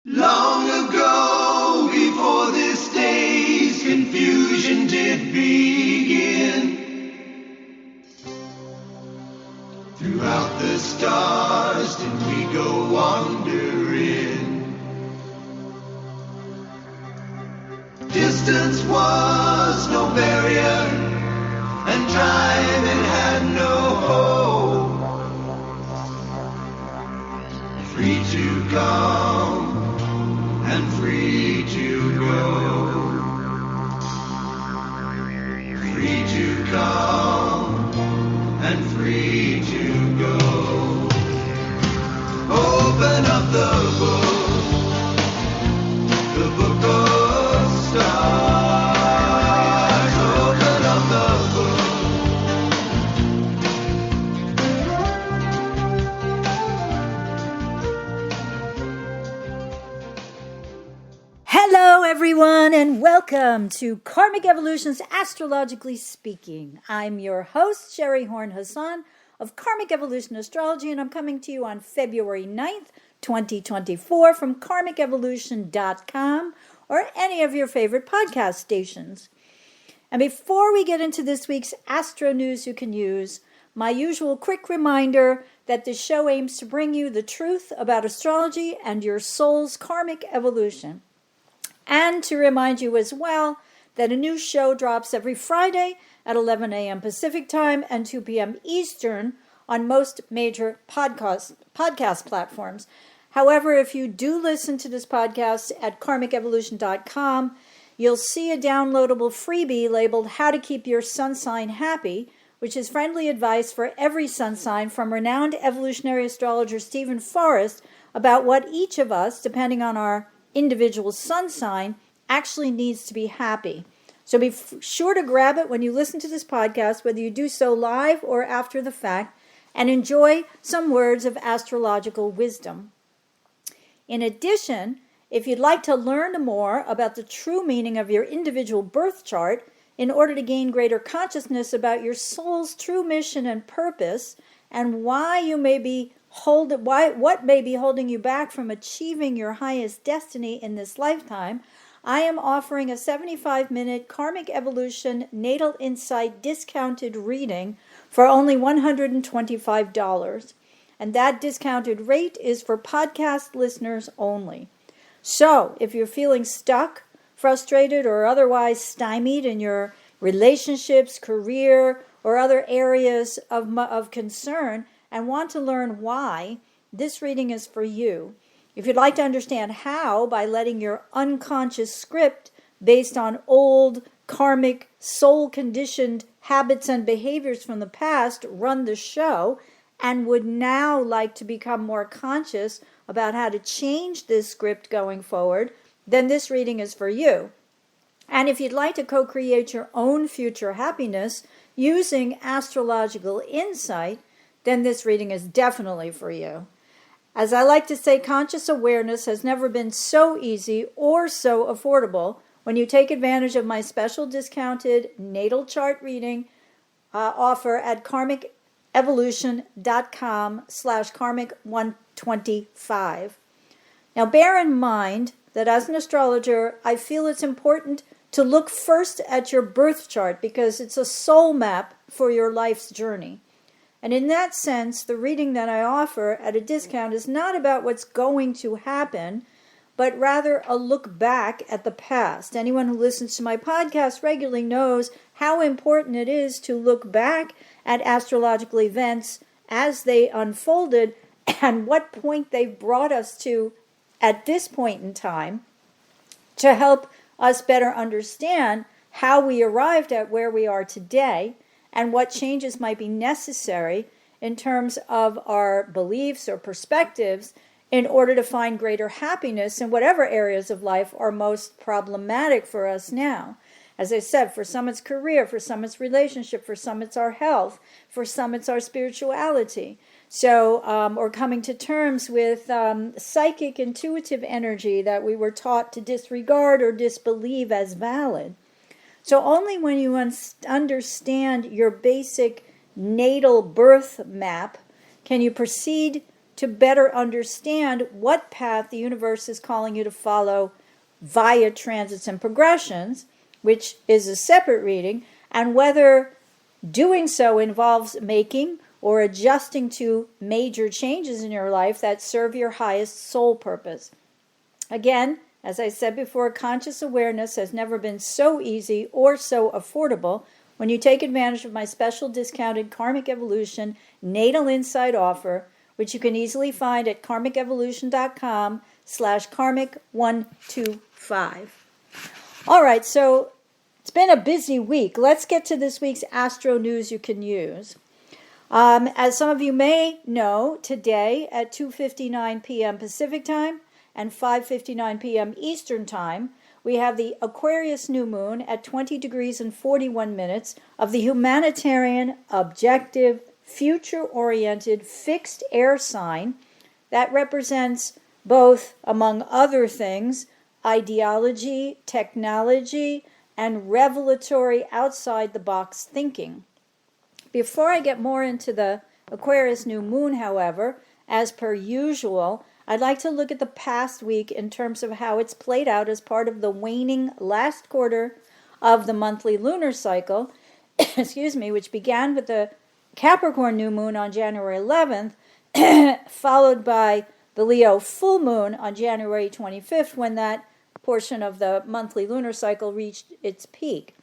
Long ago, before this day's confusion did begin, throughout the stars did we go wandering. Distance was no barrier, and time it had no hope. Free to come and free to go. Free to come and free to go. Open up the book of stars. Open up the book. Hello, everyone, and welcome to Karmic Evolution's Astrologically Speaking. I'm your host, SHERI HASAN of Karmic Evolution Astrology, and I'm coming to you on February 9th, 2024 from karmicevolution.com or any of your favorite podcast stations. And before we get into this week's astro news you can use, my usual quick reminder that this show aims to bring you the truth about astrology and your soul's karmic evolution. And to remind you as well that a new show drops every Friday at 11 a.m. Pacific Time and 2 p.m. Eastern on most major podcast platforms. However, if you do listen to this podcast at karmicevolution.com, you'll see a downloadable freebie labeled How to Keep Your Sun Sign Happy, which is friendly advice for every sun sign from renowned evolutionary astrologer Stephen Forrest about what each of us, depending on our individual sun sign, actually needs to be happy. So be sure to grab it when you listen to this podcast, whether you do so live or after the fact, and enjoy some words of astrological wisdom. In addition, if you'd like to learn more about the true meaning of your individual birth chart in order to gain greater consciousness about your soul's true mission and purpose and what may be holding you back from achieving your highest destiny in this lifetime, I am offering a 75-minute Karmic Evolution Natal Insight discounted reading for only $125. And that discounted rate is for podcast listeners only. So, if you're feeling stuck, frustrated, or otherwise stymied in your relationships, career, or other areas of concern, and want to learn why, this reading is for you. If you'd like to understand how, by letting your unconscious script based on old karmic soul-conditioned habits and behaviors from the past run the show, and would now like to become more conscious about how to change this script going forward, then this reading is for you. And if you'd like to co-create your own future happiness using astrological insight, then this reading is definitely for you. As I like to say, conscious awareness has never been so easy or so affordable when you take advantage of my special discounted natal chart reading offer at karmicevolution.com/karmic125. Now, bear in mind that as an astrologer, I feel it's important to look first at your birth chart because it's a soul map for your life's journey. And in that sense, the reading that I offer at a discount is not about what's going to happen, but rather a look back at the past. Anyone who listens to my podcast regularly knows how important it is to look back at astrological events as they unfolded and what point they've brought us to at this point in time to help us better understand how we arrived at where we are today and what changes might be necessary in terms of our beliefs or perspectives in order to find greater happiness in whatever areas of life are most problematic for us now. As I said, for some it's career, for some it's relationship, for some it's our health, for some it's our spirituality. So, or coming to terms with psychic, intuitive energy that we were taught to disregard or disbelieve as valid. So only when you understand your basic natal birth map can you proceed to better understand what path the universe is calling you to follow via transits and progressions, which is a separate reading, and whether doing so involves making or adjusting to major changes in your life that serve your highest soul purpose. Again, as I said before, conscious awareness has never been so easy or so affordable when you take advantage of my special discounted Karmic Evolution Natal Insight offer, which you can easily find at karmicevolution.com/karmic125. All right, so it's been a busy week. Let's get to this week's astro news you can use. As some of you may know, today at 2:59 p.m. Pacific Time and 5:59 p.m. Eastern Time, we have the Aquarius new moon at 20 degrees and 41 minutes of the humanitarian, objective, future-oriented, fixed air sign that represents both, among other things, ideology, technology, and revelatory outside-the-box thinking. Before I get more into the Aquarius new moon, however, as per usual, I'd like to look at the past week in terms of how it's played out as part of the waning last quarter of the monthly lunar cycle, excuse me, which began with the Capricorn new moon on January 11th, followed by the Leo full moon on January 25th, when that portion of the monthly lunar cycle reached its peak.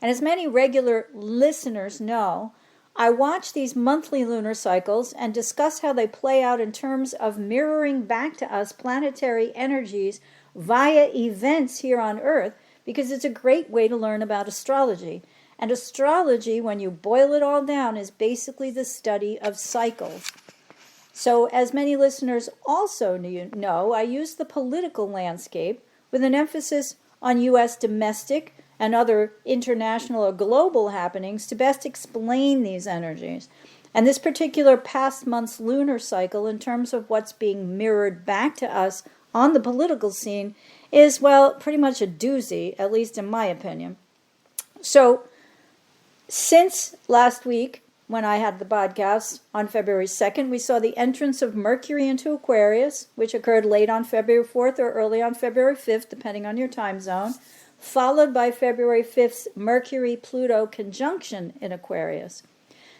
And as many regular listeners know, I watch these monthly lunar cycles and discuss how they play out in terms of mirroring back to us planetary energies via events here on Earth, because it's a great way to learn about astrology. And astrology, when you boil it all down, is basically the study of cycles. So, as many listeners also know, I use the political landscape with an emphasis on U.S. domestic and other international or global happenings to best explain these energies. And this particular past month's lunar cycle, in terms of what's being mirrored back to us on the political scene, is, well, pretty much a doozy, at least in my opinion. So, since last week, when I had the podcast on February 2nd, we saw the entrance of Mercury into Aquarius, which occurred late on February 4th or early on February 5th, depending on your time zone, followed by February 5th's Mercury-Pluto conjunction in Aquarius.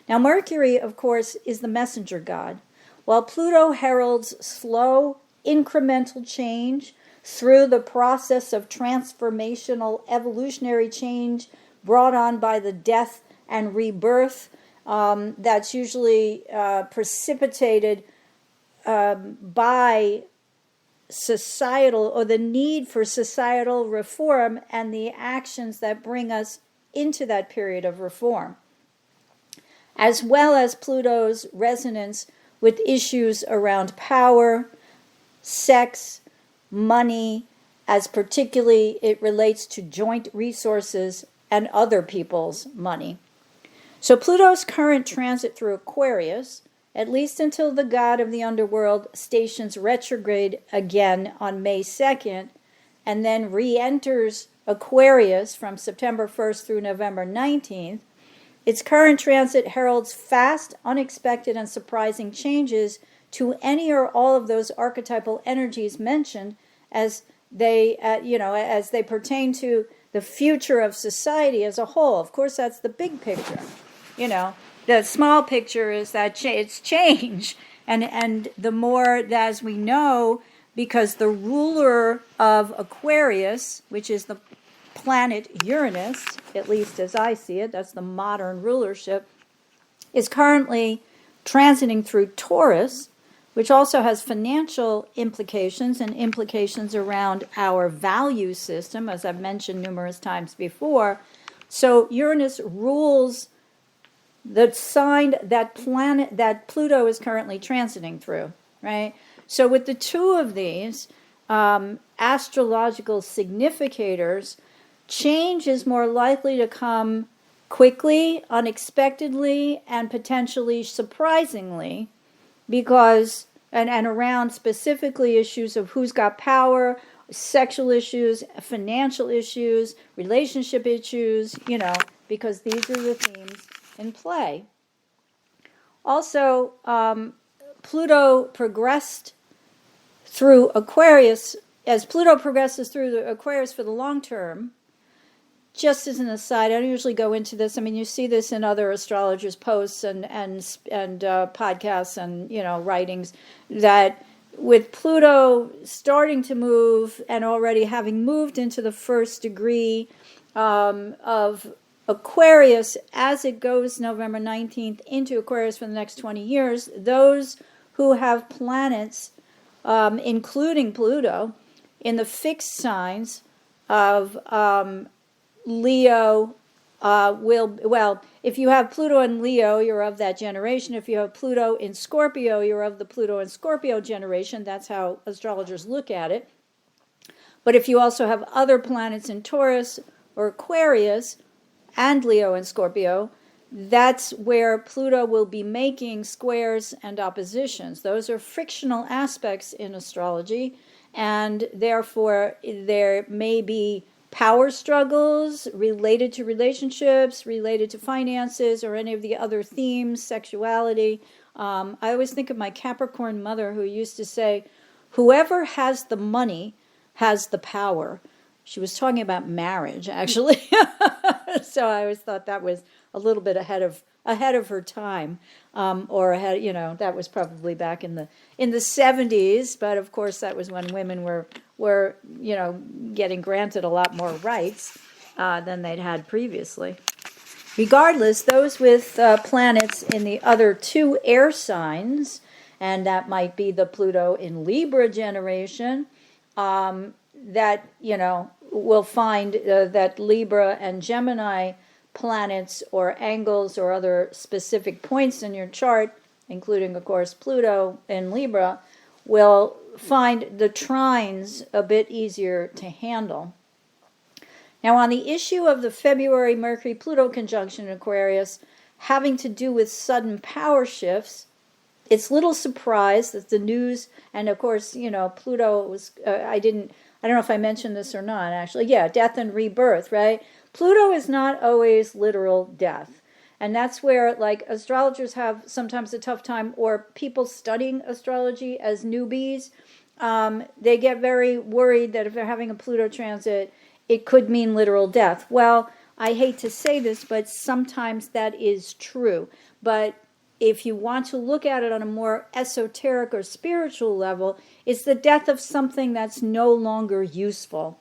Now, Mercury, of course, is the messenger god, while Pluto heralds slow, incremental change through the process of transformational evolutionary change brought on by the death and rebirth that's usually precipitated by societal, or the need for societal reform and the actions that bring us into that period of reform, as well as Pluto's resonance with issues around power, sex, money, as particularly it relates to joint resources and other people's money. So Pluto's current transit through Aquarius, at least until the god of the underworld stations retrograde again on May 2nd, and then re-enters Aquarius from September 1st through November 19th, its current transit heralds fast, unexpected, and surprising changes to any or all of those archetypal energies mentioned as they, as they pertain to the future of society as a whole. Of course, that's the big picture. The small picture is that it's change. And the more, as we know, because the ruler of Aquarius, which is the planet Uranus, at least as I see it, that's the modern rulership, is currently transiting through Taurus, which also has financial implications and implications around our value system, as I've mentioned numerous times before. So Uranus rules the sign, that planet that Pluto is currently transiting through, right? So with the two of these astrological significators, change is more likely to come quickly, unexpectedly, and potentially surprisingly, because, and around specifically issues of who's got power, sexual issues, financial issues, relationship issues, because these are the themes in play. Also, Pluto progressed through Aquarius, as Pluto progresses through the Aquarius for the long term, just as an aside, I don't usually go into this. I mean, you see this in other astrologers' posts and podcasts and, writings, that with Pluto starting to move and already having moved into the first degree of Aquarius, as it goes November 19th into Aquarius for the next 20 years, those who have planets, including Pluto, in the fixed signs of Leo, if you have Pluto in Leo, you're of that generation. If you have Pluto in Scorpio, you're of the Pluto and Scorpio generation. That's how astrologers look at it. But if you also have other planets in Taurus or Aquarius and Leo and Scorpio, that's where Pluto will be making squares and oppositions. Those are frictional aspects in astrology, and therefore there may be power struggles related to relationships, related to finances, or any of the other themes, sexuality. I always think of my Capricorn mother, who used to say, whoever has the money has the power. She was talking about marriage, actually. So I always thought that was a little bit ahead of her time, or ahead. That was probably back in the 70s. But of course, that was when women were getting granted a lot more rights than they'd had previously. Regardless, those with planets in the other two air signs, and that might be the Pluto in Libra generation, that will find that Libra and Gemini planets or angles or other specific points in your chart, including, of course, Pluto in Libra, will find the trines a bit easier to handle. Now, on the issue of the February Mercury-Pluto conjunction in Aquarius having to do with sudden power shifts, it's little surprise that the news, and of course, Pluto was, I don't know if I mentioned this or not, actually. Yeah, death and rebirth, right? Pluto is not always literal death. And that's where, astrologers have sometimes a tough time, or people studying astrology as newbies, they get very worried that if they're having a Pluto transit, it could mean literal death. Well, I hate to say this, but sometimes that is true. But if you want to look at it on a more esoteric or spiritual level, it's the death of something that's no longer useful.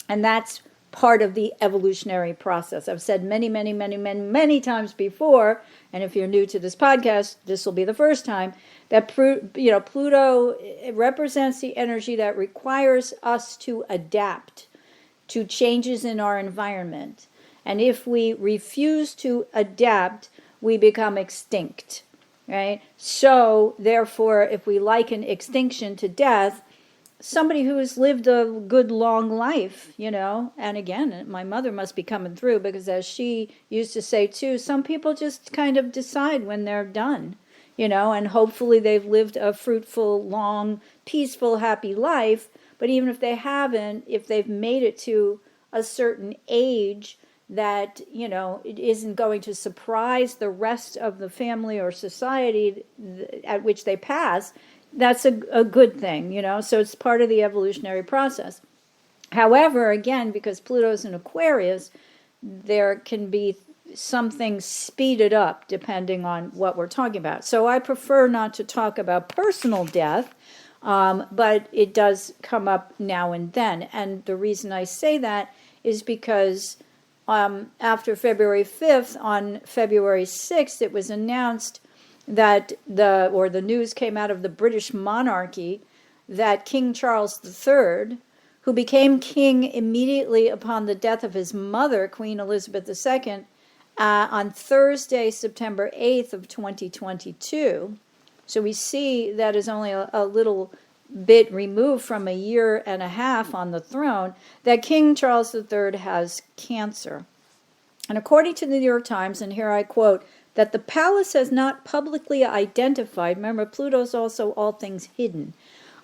And that's part of the evolutionary process. I've said many times before, and if you're new to this podcast, this will be the first time, that Pluto represents the energy that requires us to adapt to changes in our environment. And if we refuse to adapt, we become extinct, right? So, therefore, if we liken extinction to death, somebody who has lived a good long life, and again, my mother must be coming through, because as she used to say too, some people just kind of decide when they're done, and hopefully they've lived a fruitful, long, peaceful, happy life. But even if they haven't, if they've made it to a certain age that, it isn't going to surprise the rest of the family or society at which they pass, that's a good thing, so it's part of the evolutionary process. However, again, because Pluto's in Aquarius, there can be something speeded up depending on what we're talking about. So I prefer not to talk about personal death, but it does come up now and then. And the reason I say that is because after February 5th, on February 6th, it was announced that the news came out of the British monarchy that King Charles III, who became king immediately upon the death of his mother, Queen Elizabeth II, on Thursday, September 8th of 2022. So we see that is only a little bit removed from a year and a half on the throne, that King Charles III has cancer. And according to the New York Times, and here I quote, that the palace has not publicly identified, remember Pluto's also all things hidden,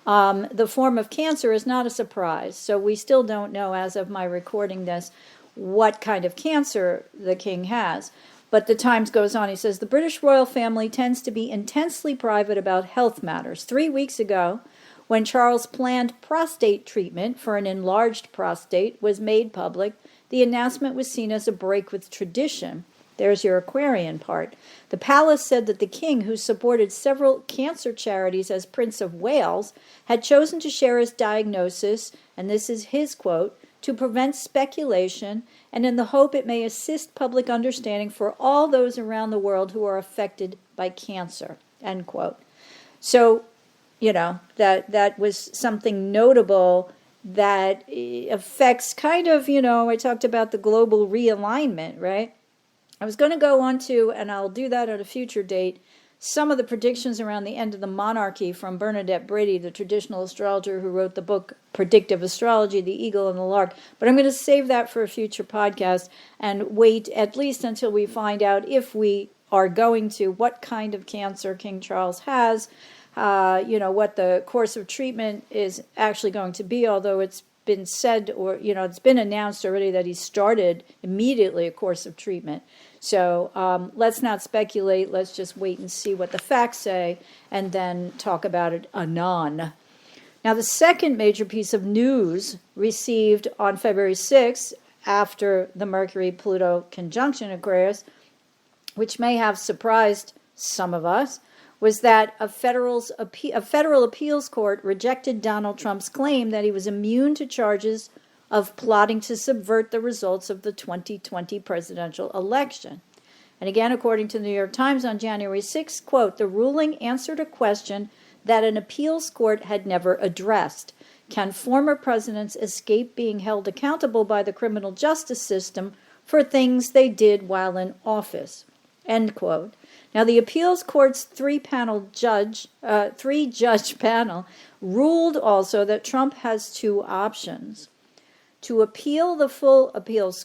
the form of cancer is not a surprise. So we still don't know, as of my recording this, what kind of cancer the king has. But the Times goes on. He says, the British royal family tends to be intensely private about health matters. 3 weeks ago, when Charles' planned prostate treatment for an enlarged prostate was made public, the announcement was seen as a break with tradition. There's your Aquarian part. The palace said that the king, who supported several cancer charities as Prince of Wales, had chosen to share his diagnosis, and this is his quote, to prevent speculation and in the hope it may assist public understanding for all those around the world who are affected by cancer, end quote. So, that was something notable that affects kind of, I talked about the global realignment, right? I was going to go on to, and I'll do that at a future date, some of the predictions around the end of the monarchy from Bernadette Brady, the traditional astrologer who wrote the book Predictive Astrology, The Eagle and the Lark. But I'm going to save that for a future podcast and wait at least until we find out if we are going to, what kind of cancer King Charles has, what the course of treatment is actually going to be, although it's been said or, it's been announced already that he started immediately a course of treatment. So let's not speculate. Let's just wait and see what the facts say and then talk about it anon. Now, the second major piece of news received on February 6th after the Mercury-Pluto conjunction Aquarius, which may have surprised some of us, was that a federal appeals court rejected Donald Trump's claim that he was immune to charges of plotting to subvert the results of the 2020 presidential election. And again, according to the New York Times on January 6th, quote, the ruling answered a question that an appeals court had never addressed. Can former presidents escape being held accountable by the criminal justice system for things they did while in office? End quote. Now, the appeals court's three-judge panel ruled also that Trump has two options: to appeal to the full appeals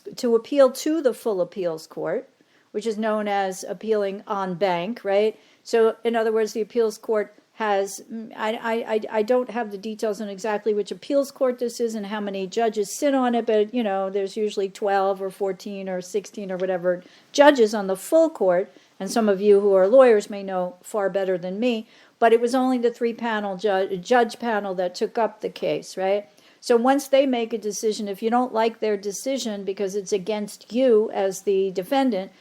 court, which is known as appealing en banc, right? So, in other words, the appeals court has, I don't have the details on exactly which appeals court this is and how many judges sit on it, but, there's usually 12 or 14 or 16 or whatever judges on the full court. And some of you who are lawyers may know far better than me, but it was only the three-panel judge panel that took up the case, right? So once they make a decision, if you don't like their decision because it's against you as the defendant,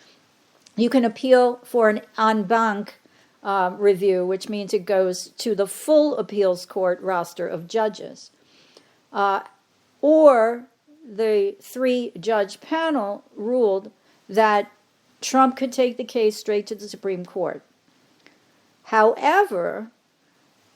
you can appeal for an en banc review, which means it goes to the full appeals court roster of judges. Or the three-judge panel ruled that Trump could take the case straight to the Supreme Court. However,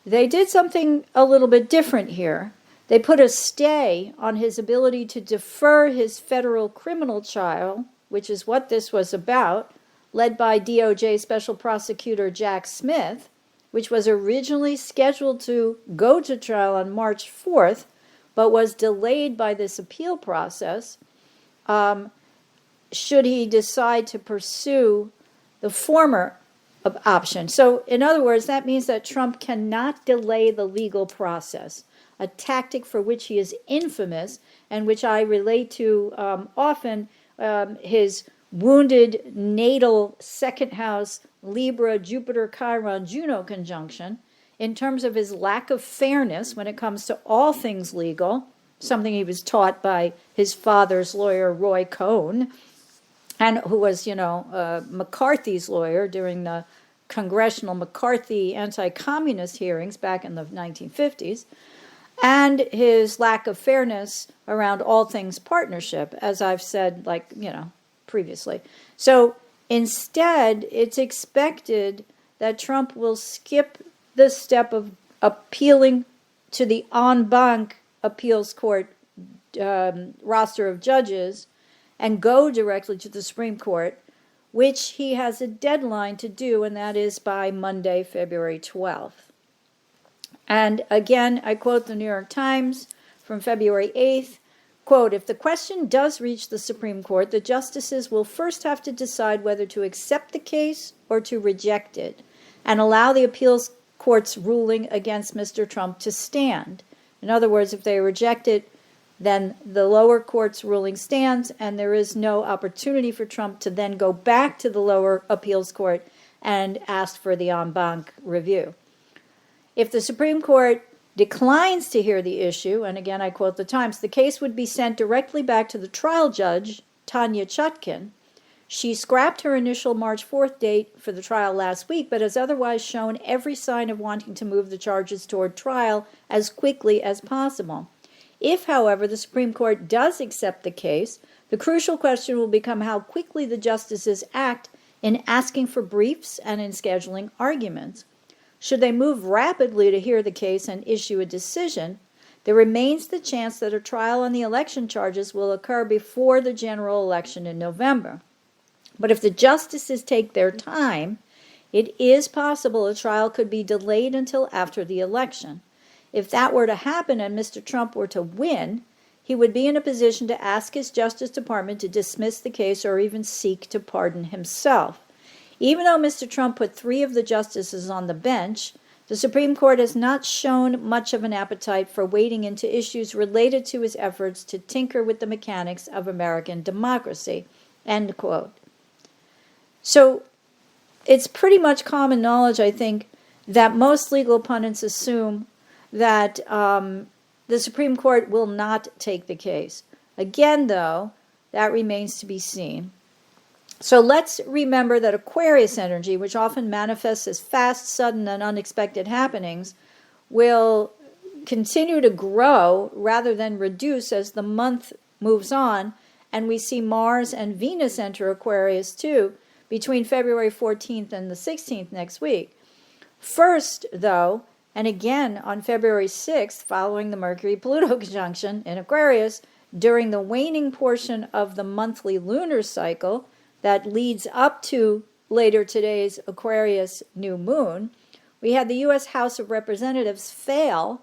they did something a little bit different here. They put a stay on his ability to defer his federal criminal trial, which is what this was about, led by DOJ Special Prosecutor Jack Smith, which was originally scheduled to go to trial on March 4th, but was delayed by this appeal process, should he decide to pursue the former option. So, in other words, that means that Trump cannot delay the legal process, a tactic for which he is infamous and which I relate to often, his wounded natal second house Libra, Jupiter, Chiron, Juno conjunction, in terms of his lack of fairness when it comes to all things legal, something he was taught by his father's lawyer, Roy Cohn, and who was, McCarthy's lawyer during the congressional McCarthy anti-communist hearings back in the 1950s, and his lack of fairness around all things partnership, as I've said, previously. So instead, it's expected that Trump will skip the step of appealing to the en banc appeals court roster of judges and go directly to the Supreme Court, which he has a deadline to do, and that is by Monday, February 12th. And again, I quote the New York Times from February 8th, quote, if the question does reach the Supreme Court, the justices will first have to decide whether to accept the case or to reject it and allow the appeals court's ruling against Mr. Trump to stand. In other words, if they reject it, then the lower court's ruling stands, and there is no opportunity for Trump to then go back to the lower appeals court and ask for the en banc review. If the Supreme Court declines to hear the issue, and again I quote the Times, the case would be sent directly back to the trial judge, Tanya Chutkin. She scrapped her initial March 4th date for the trial last week, but has otherwise shown every sign of wanting to move the charges toward trial as quickly as possible. If, however, the Supreme Court does accept the case, the crucial question will become how quickly the justices act in asking for briefs and in scheduling arguments. Should they move rapidly to hear the case and issue a decision, there remains the chance that a trial on the election charges will occur before the general election in November. But if the justices take their time, it is possible a trial could be delayed until after the election. If that were to happen and Mr. Trump were to win, he would be in a position to ask his Justice Department to dismiss the case or even seek to pardon himself. Even though Mr. Trump put 3 of the justices on the bench, the Supreme Court has not shown much of an appetite for wading into issues related to his efforts to tinker with the mechanics of American democracy. End quote. So it's pretty much common knowledge, I think, that most legal pundits assume that the Supreme Court will not take the case. Again, though, that remains to be seen. So let's remember that Aquarius energy, which often manifests as fast, sudden, and unexpected happenings, will continue to grow rather than reduce as the month moves on, and we see Mars and Venus enter Aquarius too, between February 14th and the 16th next week. First, though, and again on February 6th, following the Mercury-Pluto conjunction in Aquarius, during the waning portion of the monthly lunar cycle that leads up to later today's Aquarius new moon, we had the U.S. House of Representatives fail,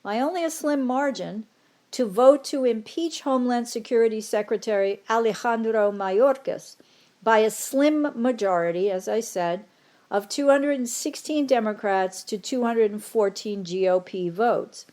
by only a slim margin, to vote to impeach Homeland Security Secretary Alejandro Mayorkas, by a slim majority, as I said, of 216 Democrats to 214 GOP votes.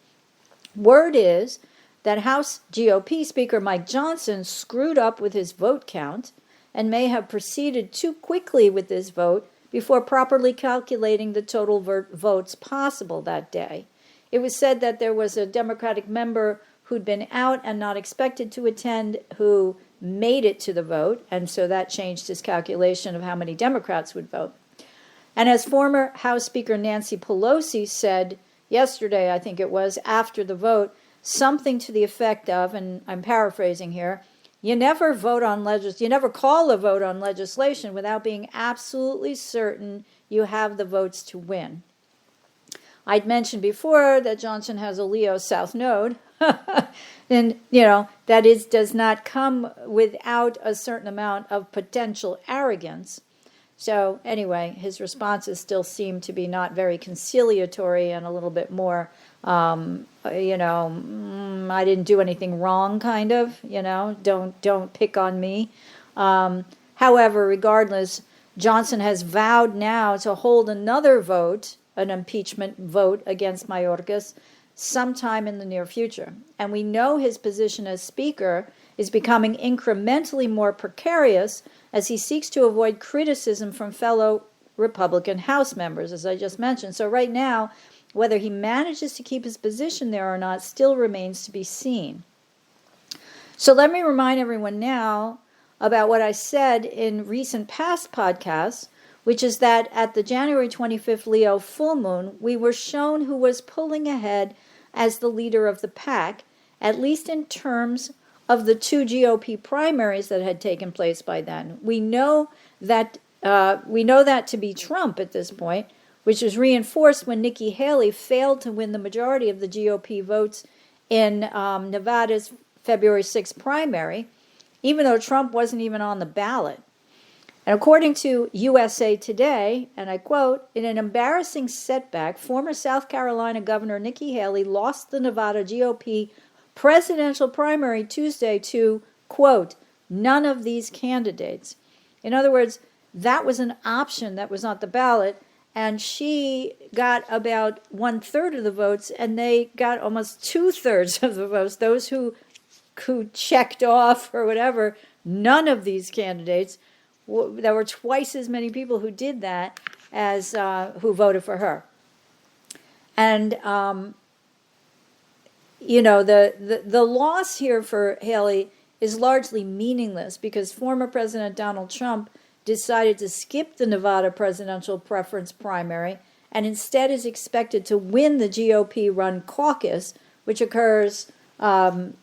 Word is that House GOP Speaker Mike Johnson screwed up with his vote count and may have proceeded too quickly with this vote before properly calculating the total votes possible that day. It was said that there was a Democratic member who'd been out and not expected to attend who made it to the vote, and so that changed his calculation of how many Democrats would vote. And as former House Speaker Nancy Pelosi said yesterday, I think it was, after the vote, something to the effect of, and I'm paraphrasing here, you never call a vote on legislation without being absolutely certain you have the votes to win. I'd mentioned before that Johnson has a Leo South Node, and, that does not come without a certain amount of potential arrogance. So anyway, his responses still seem to be not very conciliatory and a little bit more, I didn't do anything wrong, kind of, don't pick on me. However, regardless, Johnson has vowed now to hold another vote, an impeachment vote against Mayorkas, sometime in the near future. And we know his position as Speaker is becoming incrementally more precarious as he seeks to avoid criticism from fellow Republican House members, as I just mentioned. So right now, whether he manages to keep his position there or not still remains to be seen. So let me remind everyone now about what I said in recent past podcasts, which is that at the January 25th Leo full moon, we were shown who was pulling ahead as the leader of the pack, at least in terms of the 2 GOP primaries that had taken place by then. We know that to be Trump at this point, which was reinforced when Nikki Haley failed to win the majority of the GOP votes in Nevada's February 6th primary, even though Trump wasn't even on the ballot. And according to USA Today, and I quote, in an embarrassing setback, former South Carolina Governor Nikki Haley lost the Nevada GOP presidential primary Tuesday to, quote, none of these candidates. In other words, that was an option that was on the ballot, and she got about 1/3 of the votes, and they got almost 2/3 of the votes, those who who checked off or whatever. None of these candidates, there were twice as many people who did that as who voted for her. And, the loss here for Haley is largely meaningless because former President Donald Trump decided to skip the Nevada presidential preference primary and instead is expected to win the GOP-run caucus, which occurs on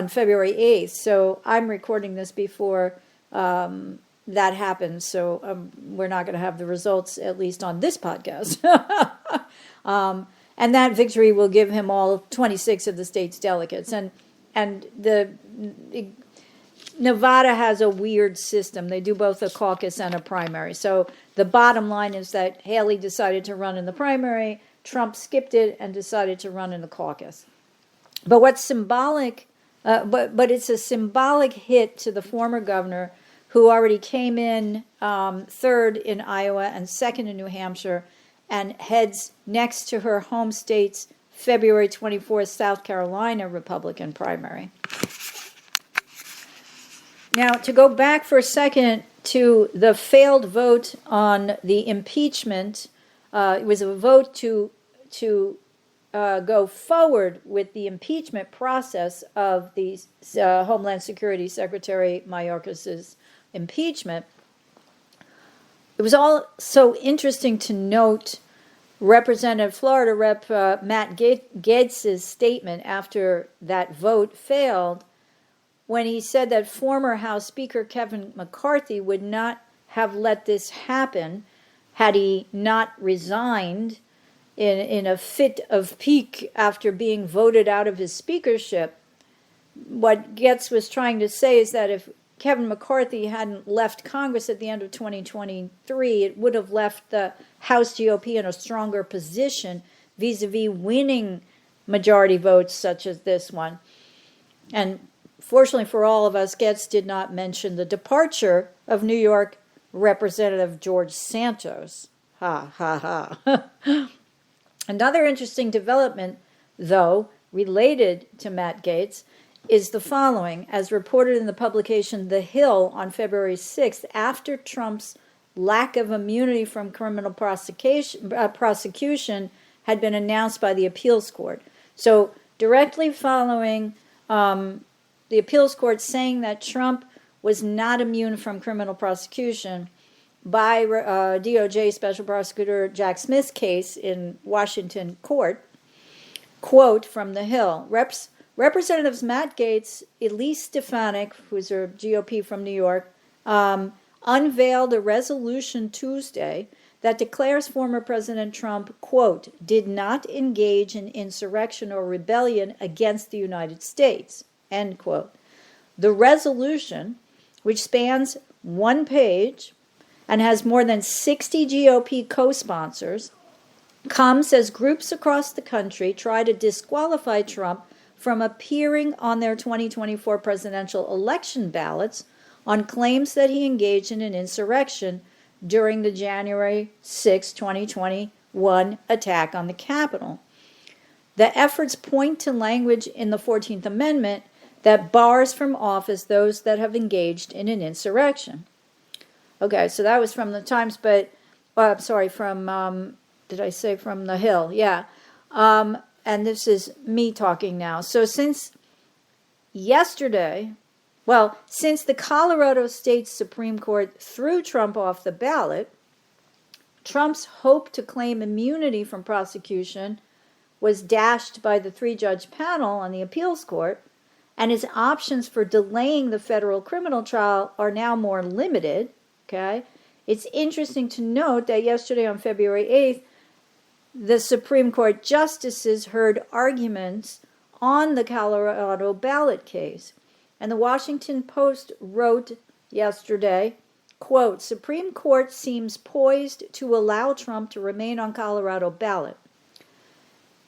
February 8th. So I'm recording this before that happens, so we're not going to have the results, at least on this podcast. And that victory will give him all 26 of the state's delegates. And Nevada has a weird system. They do both a caucus and a primary. So the bottom line is that Haley decided to run in the primary, Trump skipped it and decided to run in the caucus. But what's symbolic, but it's a symbolic hit to the former governor who already came in third in Iowa and second in New Hampshire and heads next to her home state's February 24th South Carolina Republican primary. Now, to go back for a second to the failed vote on the impeachment, it was a vote to go forward with the impeachment process of the Homeland Security Secretary Mayorkas's impeachment. It was all so interesting to note Florida Rep. Matt Gaetz's statement after that vote failed, when he said that former House Speaker Kevin McCarthy would not have let this happen had he not resigned in a fit of pique after being voted out of his speakership. What Gaetz was trying to say is that if Kevin McCarthy hadn't left Congress at the end of 2023, it would have left the House GOP in a stronger position vis-a-vis winning majority votes such as this one. And fortunately for all of us, Gaetz did not mention the departure of New York Representative George Santos. Ha, ha, ha. Another interesting development, though, related to Matt Gaetz, is the following. As reported in the publication The Hill on February 6th, after Trump's lack of immunity from criminal prosecution had been announced by the appeals court. So directly following the appeals court saying that Trump was not immune from criminal prosecution by DOJ Special Prosecutor Jack Smith's case in Washington court, quote from The Hill, Representatives Matt Gaetz, Elise Stefanik, who's a GOP from New York, unveiled a resolution Tuesday that declares former President Trump, quote, did not engage in insurrection or rebellion against the United States, end quote. The resolution, which spans one page and has more than 60 GOP co-sponsors, comes as groups across the country try to disqualify Trump from appearing on their 2024 presidential election ballots on claims that he engaged in an insurrection during the January 6, 2021 attack on the Capitol. The efforts point to language in the 14th Amendment that bars from office those that have engaged in an insurrection. Okay, so that was from the Times, but, from, did I say from The Hill? Yeah. And this is me talking now. So since the Colorado State Supreme Court threw Trump off the ballot, Trump's hope to claim immunity from prosecution was dashed by the three-judge panel on the appeals court, and his options for delaying the federal criminal trial are now more limited, okay? It's interesting to note that yesterday on February 8th, the Supreme Court justices heard arguments on the Colorado ballot case. And the Washington Post wrote yesterday, quote, Supreme Court seems poised to allow Trump to remain on Colorado ballot.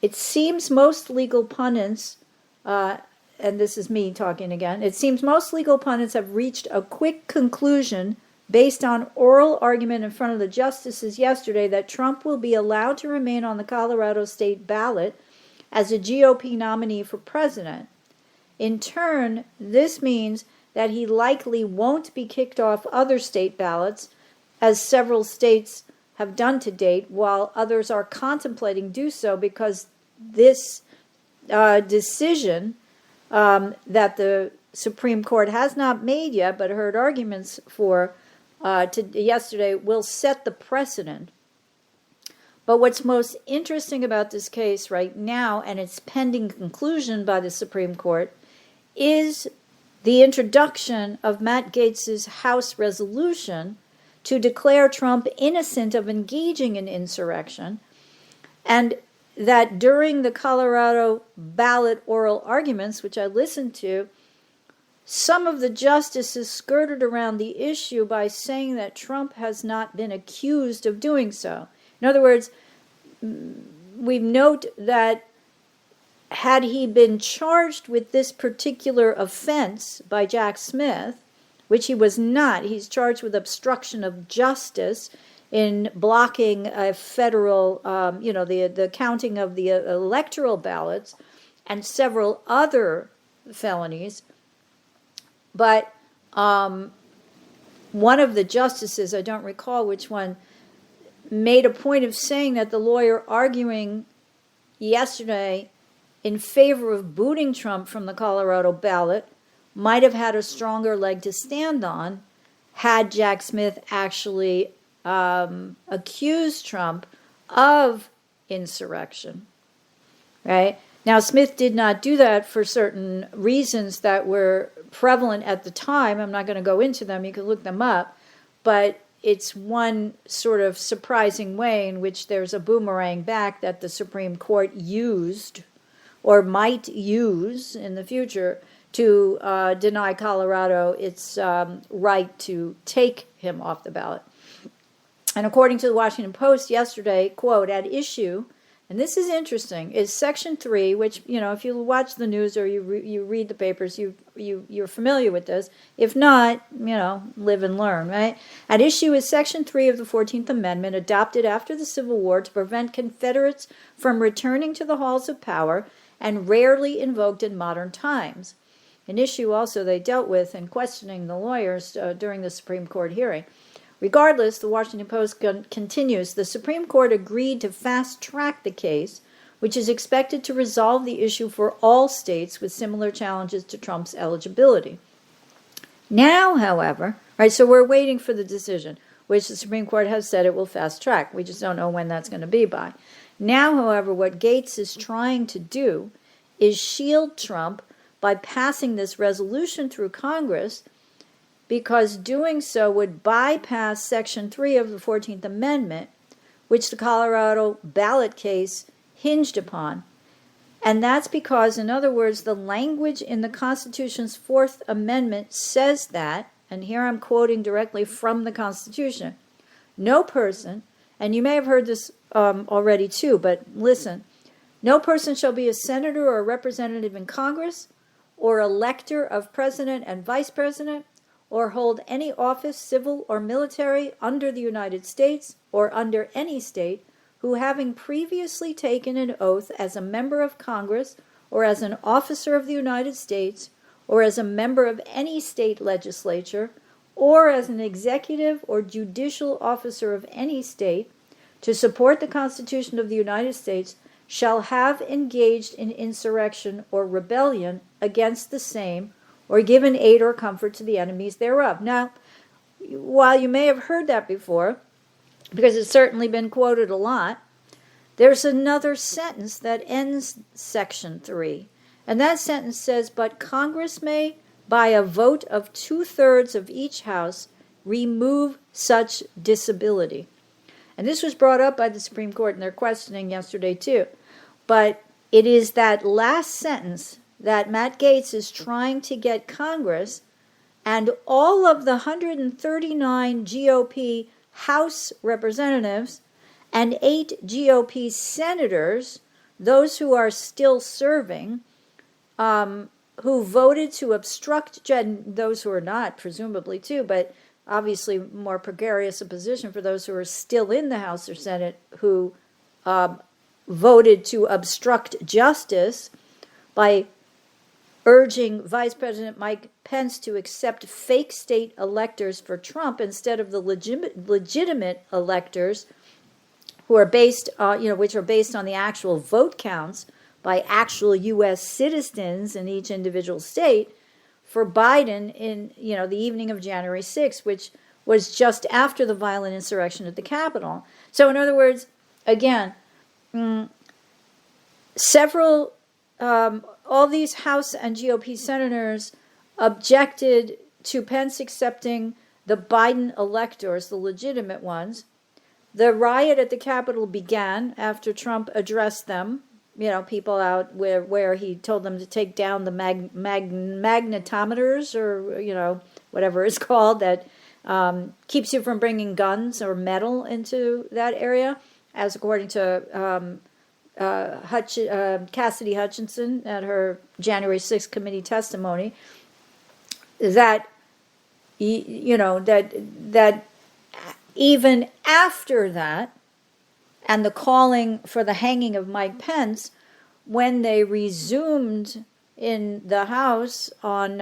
It seems most legal pundits, and this is me talking again, it seems most legal pundits have reached a quick conclusion based on oral argument in front of the justices yesterday that Trump will be allowed to remain on the Colorado state ballot as a GOP nominee for president. In turn, this means that he likely won't be kicked off other state ballots, as several states have done to date, while others are contemplating do so, because this decision that the Supreme Court has not made yet, but heard arguments for yesterday, will set the precedent. But what's most interesting about this case right now, and its pending conclusion by the Supreme Court, is the introduction of Matt Gaetz's House resolution to declare Trump innocent of engaging in insurrection, and that during the Colorado ballot oral arguments, which I listened to, some of the justices skirted around the issue by saying that Trump has not been accused of doing so. In other words, we note that had he been charged with this particular offense by Jack Smith, which he was not, he's charged with obstruction of justice in blocking a federal, the counting of the electoral ballots and several other felonies. But one of the justices, I don't recall which one, made a point of saying that the lawyer arguing yesterday in favor of booting Trump from the Colorado ballot might have had a stronger leg to stand on had Jack Smith actually accused Trump of insurrection, right? Now, Smith did not do that for certain reasons that were prevalent at the time. I'm not going to go into them. You can look them up. But it's one sort of surprising way in which there's a boomerang back that the Supreme Court used or might use in the future to deny Colorado its right to take him off the ballot. And according to the Washington Post yesterday, quote, at issue, and this is interesting, is Section 3, which, if you watch the news or you read the papers, you're familiar with this. If not, live and learn, right? At issue is Section 3 of the 14th Amendment, adopted after the Civil War to prevent Confederates from returning to the halls of power and rarely invoked in modern times. An issue also they dealt with in questioning the lawyers during the Supreme Court hearing. Regardless, the Washington Post continues, the Supreme Court agreed to fast-track the case, which is expected to resolve the issue for all states with similar challenges to Trump's eligibility. Now, however, right, so we're waiting for the decision, which the Supreme Court has said it will fast-track. We just don't know when that's going to be by. Now, however, what Gaetz is trying to do is shield Trump by passing this resolution through Congress, because doing so would bypass Section 3 of the 14th Amendment, which the Colorado ballot case hinged upon. And that's because, in other words, the language in the Constitution's Fourth Amendment says that, and here I'm quoting directly from the Constitution, no person, and you may have heard this already too, but listen, no person shall be a senator or a representative in Congress, or elector of president and vice president, or hold any office, civil or military, under the United States or under any state, who having previously taken an oath as a member of Congress or as an officer of the United States or as a member of any state legislature or as an executive or judicial officer of any state to support the Constitution of the United States shall have engaged in insurrection or rebellion against the same or given aid or comfort to the enemies thereof. Now, while you may have heard that before, because it's certainly been quoted a lot, there's another sentence that ends Section 3. And that sentence says, but Congress may, by a vote of 2/3 of each house, remove such disability. And this was brought up by the Supreme Court in their questioning yesterday too. But it is that last sentence that Matt Gaetz is trying to get Congress and all of the 139 GOP House representatives and 8 GOP senators, those who are still serving, who voted to obstruct, those who are not, presumably too, but obviously more precarious a position for those who are still in the House or Senate who voted to obstruct justice by urging Vice President Mike Pence to accept fake state electors for Trump instead of the legitimate electors who are based, which are based on the actual vote counts by actual U.S. citizens in each individual state for Biden in, the evening of January 6th, which was just after the violent insurrection at the Capitol. So in other words, again, several, all these House and GOP senators objected to Pence accepting the Biden electors, the legitimate ones. The riot at the Capitol began after Trump addressed them, people out where he told them to take down the magnetometers or, whatever it's called that keeps you from bringing guns or metal into that area, as according to Cassidy Hutchinson at her January 6th committee testimony, that, that even after that, and the calling for the hanging of Mike Pence, when they resumed in the House on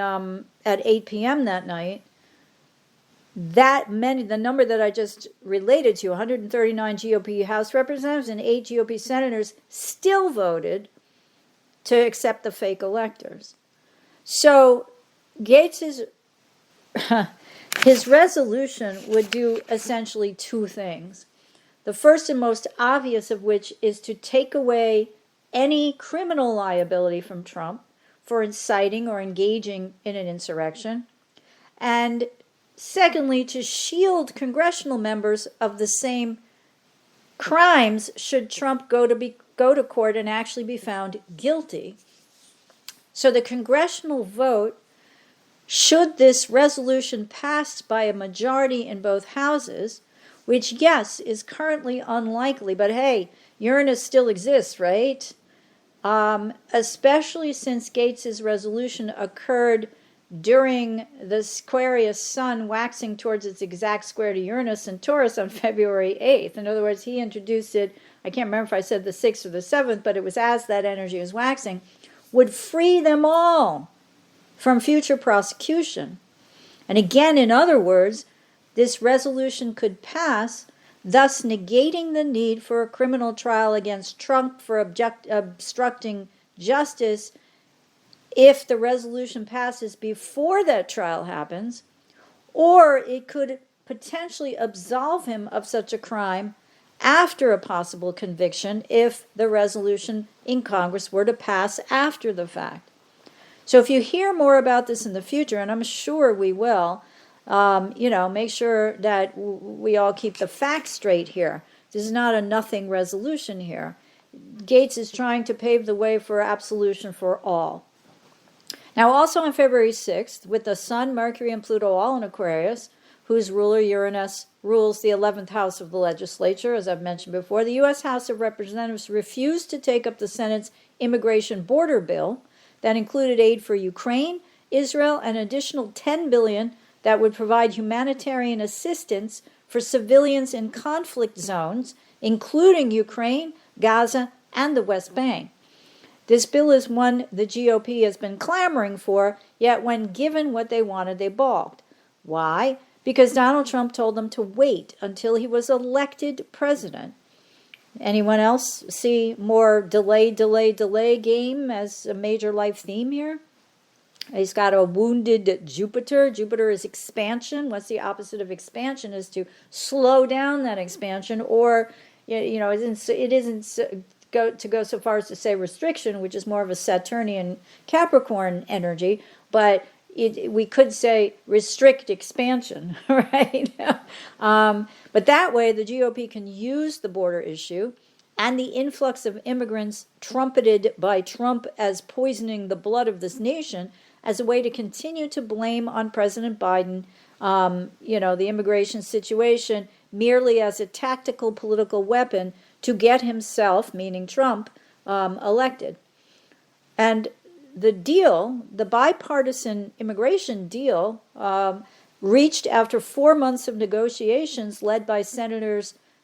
at 8 p.m. that night, the number that I just related to, 139 GOP House representatives and 8 GOP senators, still voted to accept the fake electors. So Gates's his resolution would do essentially two things. The first and most obvious of which is to take away any criminal liability from Trump for inciting or engaging in an insurrection, and secondly, to shield congressional members of the same crimes should Trump go to court and actually be found guilty. So the congressional vote, should this resolution pass by a majority in both houses, which, yes, is currently unlikely, but hey, Uranus still exists, right? Especially since Gates's resolution occurred during the Aquarius sun waxing towards its exact square to Uranus and Taurus on February 8th. In other words, he introduced it, I can't remember if I said the 6th or the 7th, but it was as that energy was waxing, would free them all from future prosecution. And again, in other words, this resolution could pass, thus negating the need for a criminal trial against Trump for obstructing justice if the resolution passes before that trial happens, or it could potentially absolve him of such a crime after a possible conviction if the resolution in Congress were to pass after the fact. So if you hear more about this in the future, and I'm sure we will, make sure that we all keep the facts straight here. This is not a nothing resolution here. Gates is trying to pave the way for absolution for all. Now, also on February 6th, with the Sun, Mercury, and Pluto all in Aquarius, whose ruler Uranus rules the 11th house of the legislature, as I've mentioned before, the U.S. House of Representatives refused to take up the Senate's immigration border bill that included aid for Ukraine, Israel, and an additional $10 billion that would provide humanitarian assistance for civilians in conflict zones, including Ukraine, Gaza, and the West Bank. This bill is one the GOP has been clamoring for, yet when given what they wanted, they balked. Why? Because Donald Trump told them to wait until he was elected president. Anyone else see more delay game as a major life theme here? He's got a wounded Jupiter. Jupiter is expansion. What's the opposite of expansion? Is to slow down that expansion, or it isn't go so far as to say restriction, which is more of a Saturnian Capricorn energy, but we could say restrict expansion, right? But that way, the GOP can use the border issue and the influx of immigrants trumpeted by Trump as poisoning the blood of this nation as a way to continue to blame on President Biden, the immigration situation merely as a tactical political weapon to get himself, meaning Trump, elected. And the deal, the bipartisan immigration deal, reached after 4 months of negotiations led by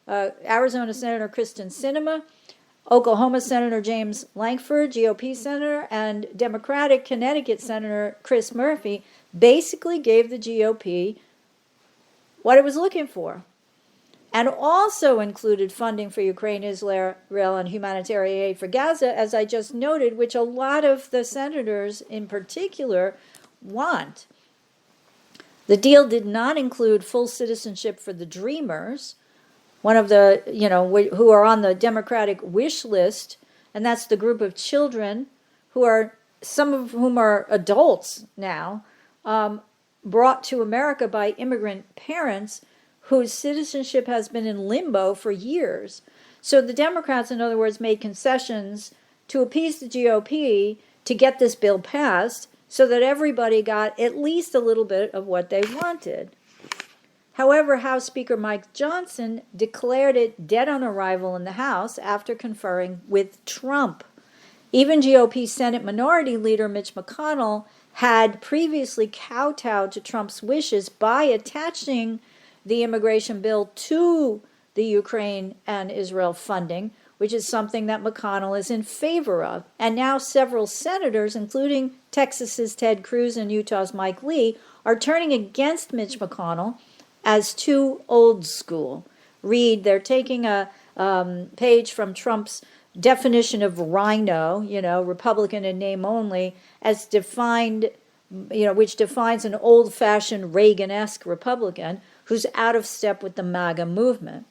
Arizona Senator Kristen Sinema, Oklahoma Senator James Lankford, GOP Senator, and Democratic Connecticut Senator Chris Murphy basically gave the GOP what it was looking for, and also included funding for Ukraine, Israel, and humanitarian aid for Gaza, as I just noted, which a lot of the senators in particular want. The deal did not include full citizenship for the Dreamers, one of the, who are on the Democratic wish list, and that's the group of children who are, some of whom are adults now, brought to America by immigrant parents whose citizenship has been in limbo for years. So the Democrats, in other words, made concessions to appease the GOP to get this bill passed so that everybody got at least a little bit of what they wanted. However, House Speaker Mike Johnson declared it dead on arrival in the House after conferring with Trump. Even GOP Senate Minority Leader Mitch McConnell had previously kowtowed to Trump's wishes by attaching the immigration bill to the Ukraine and Israel funding, which is something that McConnell is in favor of. And now several senators, including Texas's Ted Cruz and Utah's Mike Lee, are turning against Mitch McConnell as too old school. Read, they're taking a page from Trump's definition of rhino, Republican in name only, as defined, which defines an old-fashioned Reagan-esque Republican who's out of step with the MAGA movement.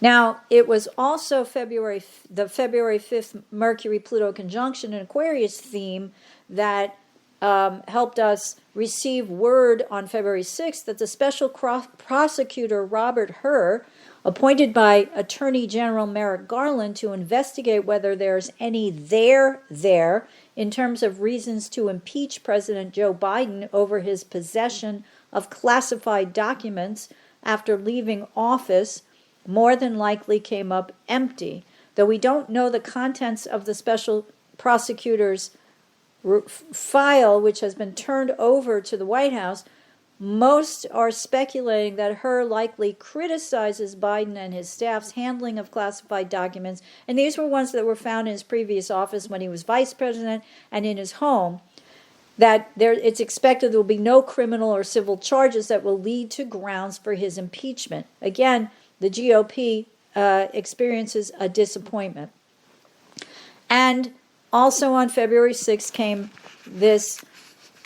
Now, it was also the February 5th Mercury-Pluto conjunction and Aquarius theme that helped us receive word on February 6th that the special prosecutor Robert Hur, appointed by Attorney General Merrick Garland to investigate whether there's any there in terms of reasons to impeach President Joe Biden over his possession of classified documents after leaving office, more than likely came up empty. Though we don't know the contents of the special prosecutor's file, which has been turned over to the White House, most are speculating that Hur likely criticizes Biden and his staff's handling of classified documents, and these were ones that were found in his previous office when he was vice president and in his home, that it's expected there will be no criminal or civil charges that will lead to grounds for his impeachment. Again, the GOP experiences a disappointment. And also on February 6th came this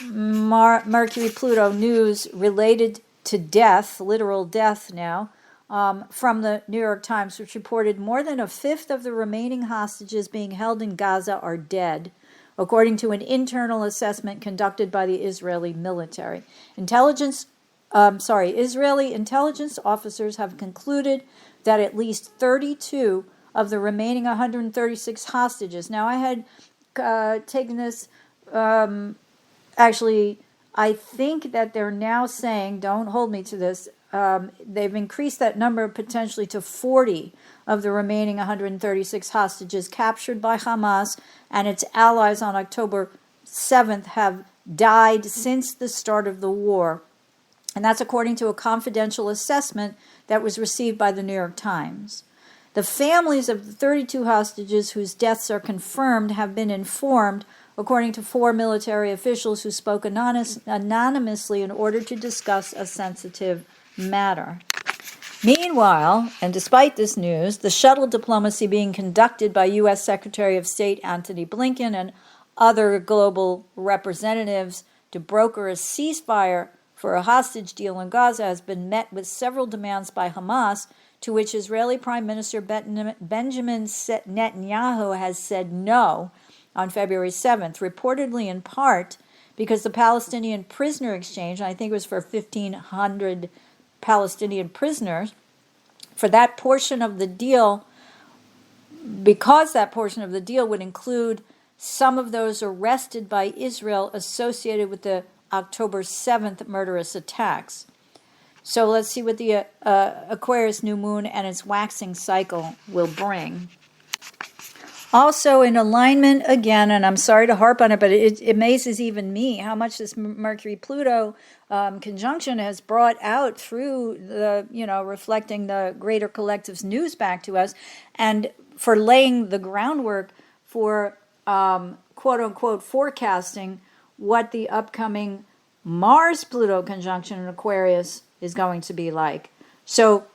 Mercury-Pluto news related to death, literal death now, from the New York Times, which reported more than a fifth of the remaining hostages being held in Gaza are dead, according to an internal assessment conducted by the Israeli military. Israeli intelligence officers have concluded that at least 32 of the remaining 136 hostages. Now, I had taken this, actually, I think that they're now saying, don't hold me to this, they've increased that number potentially to 40 of the remaining 136 hostages captured by Hamas and its allies on October 7th have died since the start of the war. And that's according to a confidential assessment that was received by the New York Times. The families of the 32 hostages whose deaths are confirmed have been informed, according to 4 military officials who spoke anonymously in order to discuss a sensitive matter. Meanwhile, and despite this news, the shuttle diplomacy being conducted by U.S. Secretary of State Antony Blinken and other global representatives to broker a ceasefire for a hostage deal in Gaza has been met with several demands by Hamas, to which Israeli Prime Minister Benjamin Netanyahu has said no on February 7th, reportedly in part because the Palestinian prisoner exchange, I think it was for 1,500 Palestinian prisoners, for that portion of the deal, because that portion of the deal would include some of those arrested by Israel associated with the October 7th murderous attacks. So let's see what the Aquarius new moon and its waxing cycle will bring. Also in alignment again, and I'm sorry to harp on it, but it amazes even me how much this Mercury-Pluto conjunction has brought out through the, reflecting the greater collective's news back to us, and for laying the groundwork for quote-unquote forecasting what the upcoming Mars-Pluto conjunction in Aquarius is going to be like. So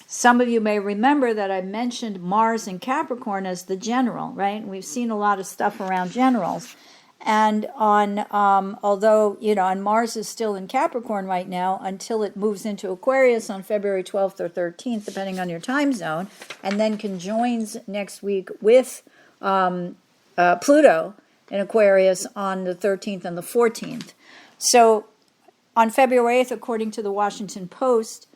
some of you may remember that I mentioned Mars in Capricorn as the general, right? And we've seen a lot of stuff around generals. And on, although, and Mars is still in Capricorn right now until it moves into Aquarius on February 12th or 13th, depending on your time zone, and then conjoins next week with Pluto in Aquarius on the 13th and the 14th. So on February 8th, according to the Washington Post,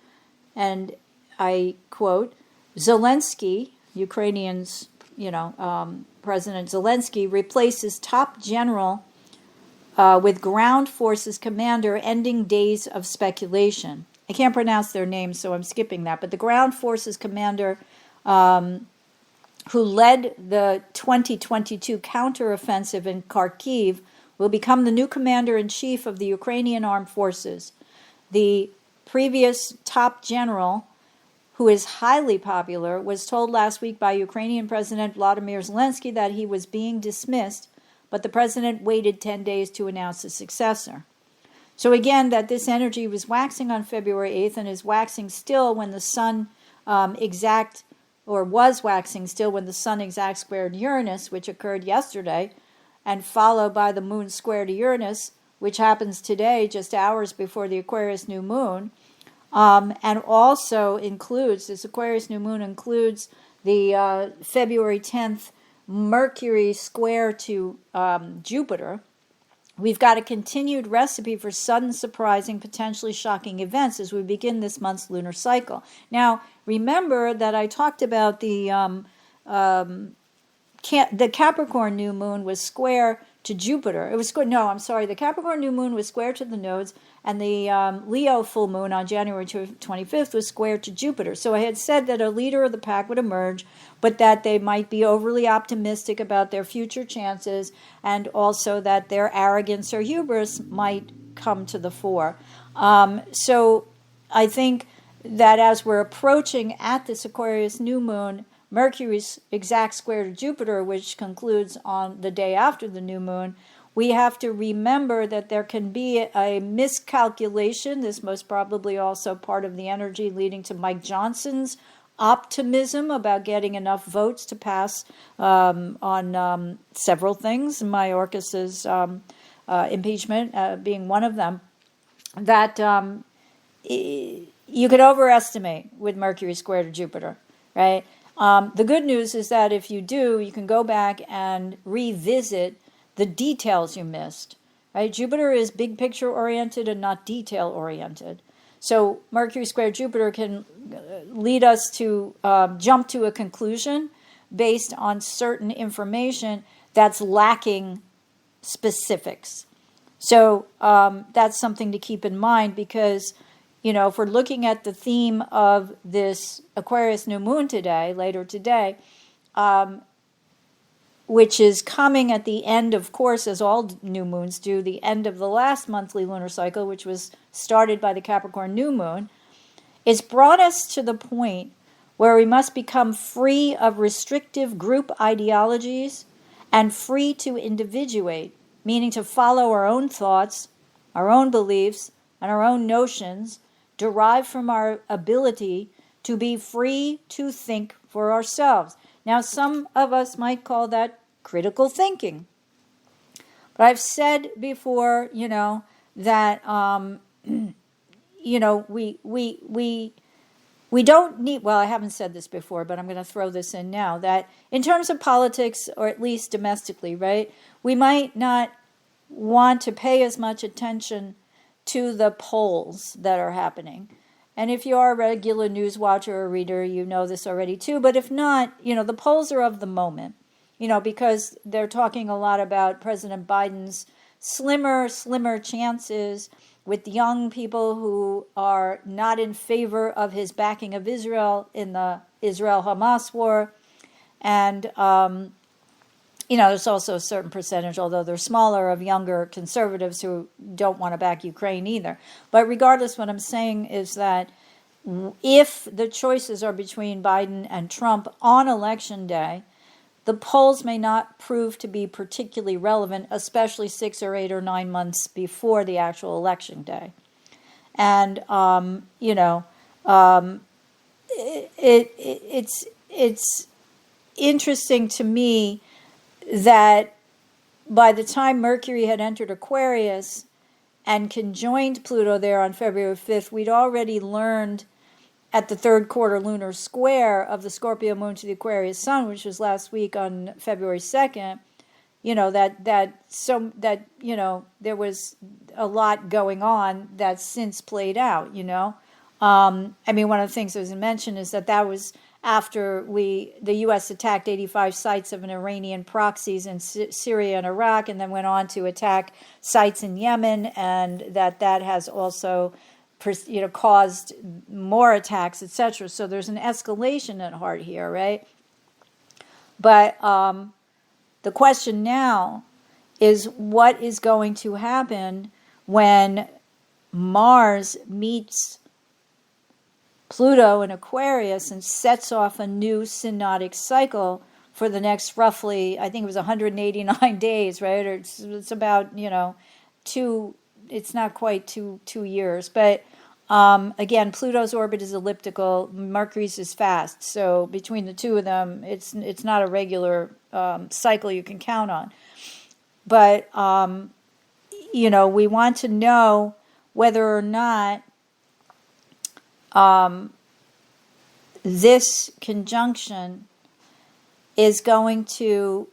and I quote, Zelensky, Ukrainian's, President Zelensky, replaces top general with ground forces commander, ending days of speculation. I can't pronounce their names, so I'm skipping that. But the ground forces commander who led the 2022 counteroffensive in Kharkiv will become the new commander-in-chief of the Ukrainian armed forces. The previous top general, who is highly popular, was told last week by Ukrainian President Vladimir Zelensky that he was being dismissed, but the president waited 10 days to announce a successor. So again, that this energy was waxing on February 8th and is waxing still when the sun was waxing still when the sun exact squared Uranus, which occurred yesterday, and followed by the moon square to Uranus, which happens today, just hours before the Aquarius new moon. And also includes, this Aquarius new moon includes the February 10th Mercury square to Jupiter. We've got a continued recipe for sudden, surprising, potentially shocking events as we begin this month's lunar cycle. Now, remember that I talked about the Capricorn new moon was square to Jupiter. The Capricorn new moon was square to the nodes, and the Leo full moon on January 25th was square to Jupiter. So I had said that a leader of the pack would emerge, but that they might be overly optimistic about their future chances, and also that their arrogance or hubris might come to the fore. So I think that as we're approaching at this Aquarius new moon, Mercury's exact square to Jupiter, which concludes on the day after the new moon, we have to remember that there can be a miscalculation. This most probably also part of the energy leading to Mike Johnson's optimism about getting enough votes to pass on several things, Mayorkas's impeachment being one of them, that you could overestimate with Mercury square to Jupiter, right? The good news is that if you do, you can go back and revisit the details you missed, right? Jupiter is big picture oriented and not detail oriented. So Mercury square Jupiter can lead us to jump to a conclusion based on certain information that's lacking specifics. So that's something to keep in mind, because if we're looking at the theme of this Aquarius new moon later today, which is coming at the end, of course, as all new moons do, the end of the last monthly lunar cycle, which was started by the Capricorn new moon, it's brought us to the point where we must become free of restrictive group ideologies and free to individuate, meaning to follow our own thoughts, our own beliefs, and our own notions, derived from our ability to be free to think for ourselves. Now, some of us might call that critical thinking. But I've said before, that, we don't need, well, I haven't said this before, but I'm going to throw this in now, that in terms of politics, or at least domestically, right, we might not want to pay as much attention to the polls that are happening. And if you are a regular news watcher or reader, you know this already too. But if not, the polls are of the moment, because they're talking a lot about President Biden's slimmer chances with young people who are not in favor of his backing of Israel in the Israel-Hamas war, And, there's also a certain percentage, although they're smaller, of younger conservatives who don't want to back Ukraine either. But regardless, what I'm saying is that if the choices are between Biden and Trump on election day, the polls may not prove to be particularly relevant, especially 6 or 8 or 9 months before the actual election day. And it's interesting to me that by the time Mercury had entered Aquarius and conjoined Pluto there on February 5th, we'd already learned at the third quarter lunar square of the Scorpio moon to the Aquarius sun, which was last week on February 2nd, there was a lot going on that's since played out, one of the things that was mentioned is that was after the U.S. attacked 85 sites of an Iranian proxies in Syria and Iraq, and then went on to attack sites in Yemen, and that has also caused more attacks, etc. So there's an escalation at heart here, right? But the question now is what is going to happen when Mars meets Pluto in Aquarius and sets off a new synodic cycle for the next roughly, I think it was 189 days, right? Or it's about, it's not quite two years. But again, Pluto's orbit is elliptical, Mercury's is fast. So between the two of them, it's not a regular cycle you can count on. But, we want to know whether or not this conjunction is going to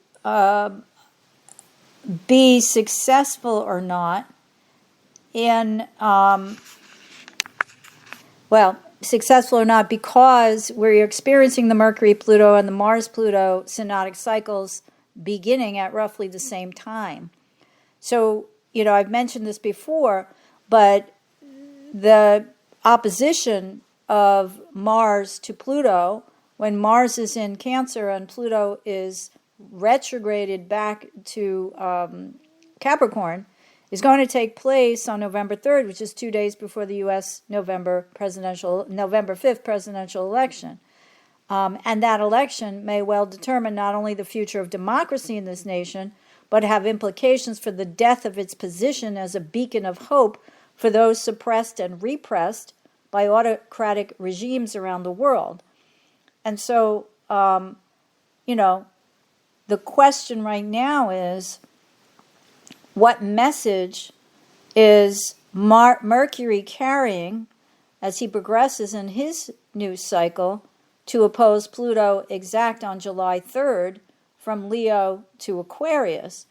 be successful or not in, successful or not because we're experiencing the Mercury-Pluto and the Mars-Pluto synodic cycles beginning at roughly the same time. So, I've mentioned this before, but the opposition of Mars to Pluto, when Mars is in Cancer and Pluto is retrograded back to Capricorn, is going to take place on November 3rd, which is 2 days before the U.S. November 5th presidential election. And that election may well determine not only the future of democracy in this nation, but have implications for the death of its position as a beacon of hope for those suppressed and repressed by autocratic regimes around the world. And so, the question right now is, what message is Mercury carrying as he progresses in his new cycle to oppose Pluto exact on July 3rd from Leo to Aquarius?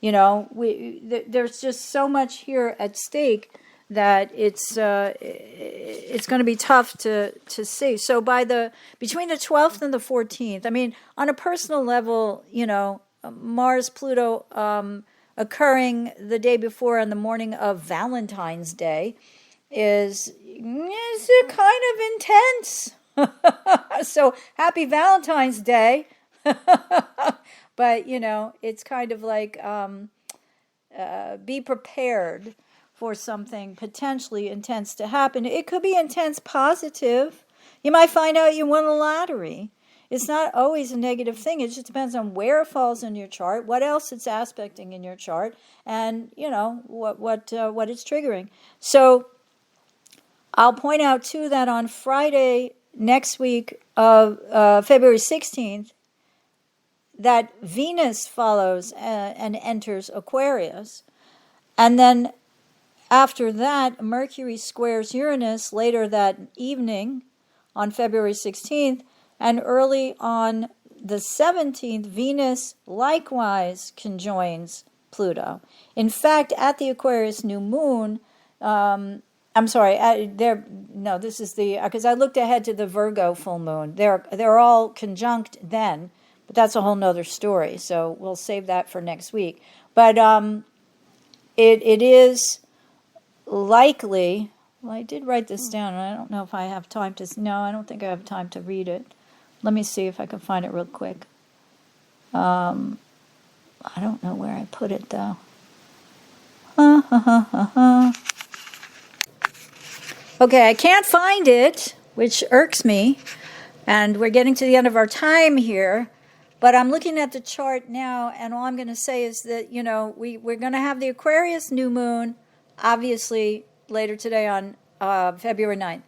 There's just so much here at stake that it's going to be tough to see. So between the 12th and the 14th, on a personal level, Mars Pluto occurring the day before on the morning of Valentine's Day is kind of intense. So happy Valentine's Day. But it's kind of like be prepared for something potentially intense to happen. It could be intense positive. You might find out you won the lottery. It's not always a negative thing. It just depends on where it falls in your chart, what else it's aspecting in your chart, and what it's triggering. So I'll point out too that on Friday next week of February 16th, that Venus follows and enters Aquarius, and then after that, Mercury squares Uranus later that evening on February 16th, and early on the 17th, Venus likewise conjoins Pluto. In fact, at the Aquarius new moon, this is because I looked ahead to the Virgo full moon. They're all conjunct then, but that's a whole nother story, so we'll save that for next week. But it is likely, well, I did write this down, and I don't know if I have time to, no, I don't think I have time to read it. Let me see if I can find it real quick. I don't know where I put it, though. Okay, I can't find it, which irks me. And we're getting to the end of our time here. But I'm looking at the chart now, and all I'm going to say is that, we're going to have the Aquarius new moon, obviously, later today on February 9th.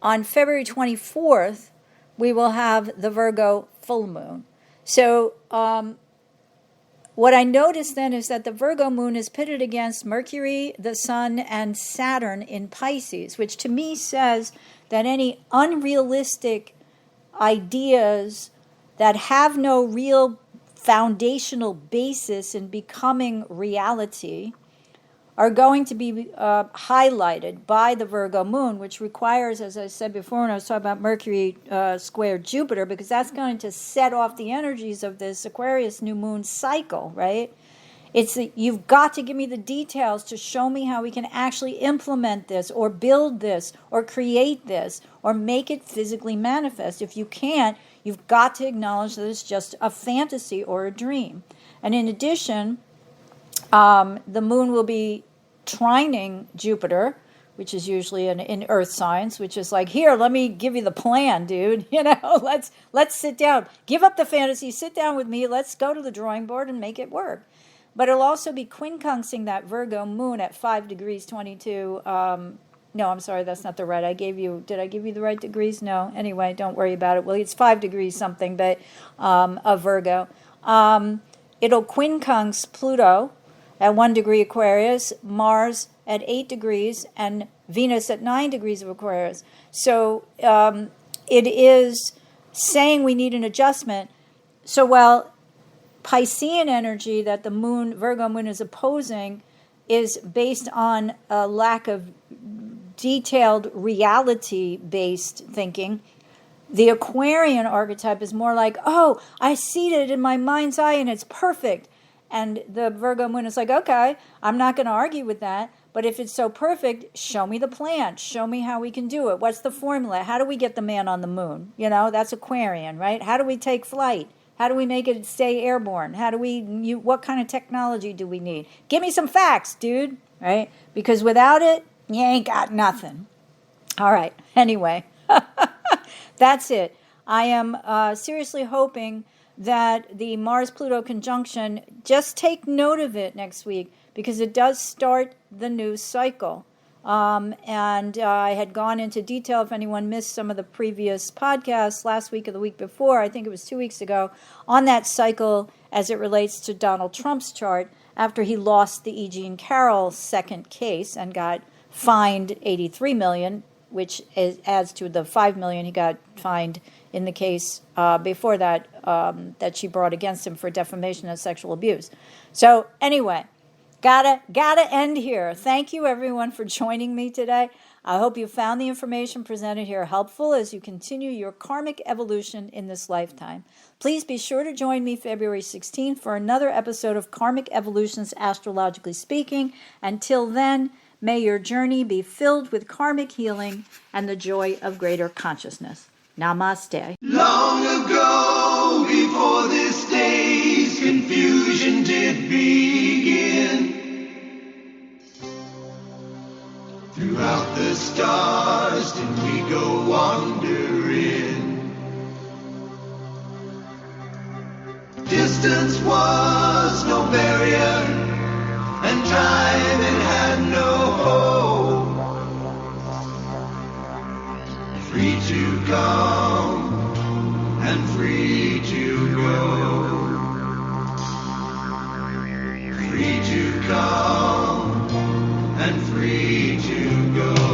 On February 24th, we will have the Virgo full moon. So what I noticed then is that the Virgo moon is pitted against Mercury, the Sun, and Saturn in Pisces, which to me says that any unrealistic ideas that have no real foundational basis in becoming reality are going to be highlighted by the Virgo moon, which requires, as I said before when I was talking about Mercury square Jupiter, because that's going to set off the energies of this Aquarius new moon cycle, right? You've got to give me the details to show me how we can actually implement this or build this or create this or make it physically manifest. If you can't, you've got to acknowledge that it's just a fantasy or a dream. And in addition, the moon will be trining Jupiter, which is usually in earth signs, which is like, here, let me give you the plan, dude. Let's sit down. Give up the fantasy. Sit down with me. Let's go to the drawing board and make it work. But it'll also be quincunxing that Virgo moon at 5 degrees 22. No, I'm sorry, that's not the right. Did I give you the right degrees? No. Anyway, don't worry about it. Well, it's 5 degrees something, but of Virgo. It'll quincunx Pluto at 1 degree Aquarius, Mars at 8 degrees, and Venus at 9 degrees of Aquarius. So it is saying we need an adjustment. So while Piscean energy that the moon, Virgo moon, is opposing is based on a lack of detailed reality-based thinking, the Aquarian archetype is more like, oh, I see it in my mind's eye and it's perfect. And the Virgo moon is like, okay, I'm not going to argue with that, but if it's so perfect, show me the plan. Show me how we can do it. What's the formula? How do we get the man on the moon? That's Aquarian, right? How do we take flight? How do we make it stay airborne? What kind of technology do we need? Give me some facts, dude, right? Because without it, you ain't got nothing. All right, anyway, that's it. I am seriously hoping that the Mars-Pluto conjunction, just take note of it next week, because it does start the new cycle. And I had gone into detail, if anyone missed some of the previous podcasts last week or the week before, I think it was 2 weeks ago, on that cycle as it relates to Donald Trump's chart after he lost the E. Jean Carroll second case and got fined $83 million, which adds to the $5 million he got fined in the case before that that she brought against him for defamation and sexual abuse. So anyway, gotta end here. Thank you everyone for joining me today. I hope you found the information presented here helpful as you continue your karmic evolution in this lifetime. Please be sure to join me February 16th for another episode of Karmic Evolutions, Astrologically Speaking. Until then, may your journey be filled with karmic healing and the joy of greater consciousness. Namaste. Long ago, before this day's confusion did begin, throughout the stars did we go wandering. Distance was no barrier, and time it had no hope. Free to come and free to go. Free to come and free to go.